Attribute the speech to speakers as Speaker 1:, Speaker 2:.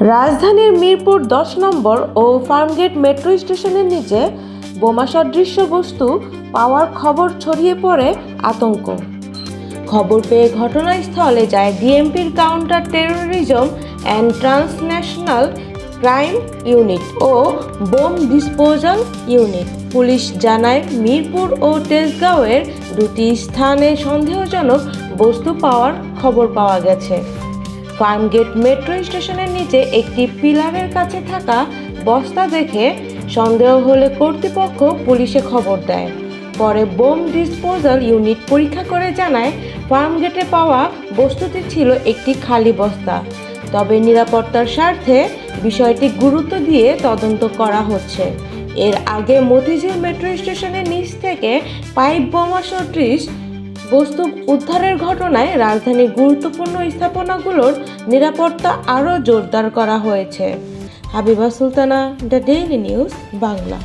Speaker 1: রাজধানীর মিরপুর 10 নম্বর ও ফার্মগেট মেট্রো স্টেশনের নিচে বোমা সদৃশ্য বস্তু পাওয়ার খবর ছড়িয়ে পড়ে আতঙ্ক। খবর পেয়ে ঘটনাস্থলে যায় ডিএমপির counter terrorism and transnational crime unit ও বোম ডিসপোজাল ইউনিট। পুলিশ জানায়, মিরপুর ও তেজগাঁওয়ের দুটি স্থানে সন্দেহজনক বস্তু পাওয়ার খবর পাওয়া গেছে। ফার্মগেট মেট্রো স্টেশনের নিচে একটি পিলারের কাছে থাকা বস্তা দেখে সন্দেহ হলে কর্তৃপক্ষ পুলিশে খবর দেয়। পরে বোম ডিসপোজাল ইউনিট পরীক্ষা করে জানায়, ফার্মগেটে পাওয়া বস্তুটি ছিল একটি খালি বস্তা। তবে নিরাপত্তার স্বার্থে বিষয়টি গুরুত্ব দিয়ে তদন্ত করা হচ্ছে। এর আগে মতিঝিল মেট্রো স্টেশনের নিচ থেকে পাইপ বোমা সদৃশ বস্তু উদ্ধারের ঘটনায় রাজধানীর গুরুত্বপূর্ণ স্থাপনাগুলোর নিরাপত্তা আরও জোরদার করা হয়েছে। Habiba Sultana, the daily news Bangla.